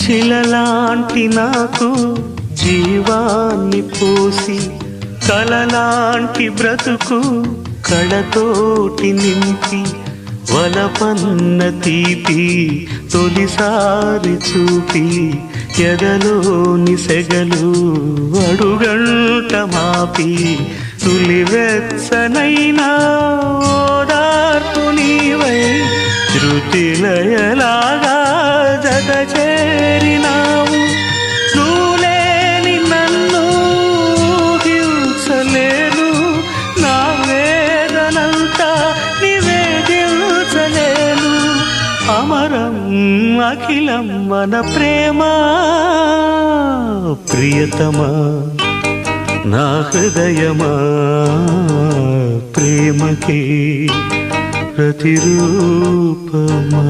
శిలలాంటి నాకు జీవాన్ని పోసి కలలాంటి బ్రతుకు కళతోటి నింపి వలపన్న తీపి తొలిసారి చూపి ఎదలోని సెగలు అడుగంట మాపి తులివెచ్చనైనా ఓదార్పు నీవై శృతిలయలాగా జత చేరినావు నువ్వులేని నన్ను హింసలేను నా వేదనంతా నివేదించలేను అమరం అఖిలం మన ప్రేమ ప్రియతమా నా హృదయమా ప్రేమకి ప్రతిరూపమా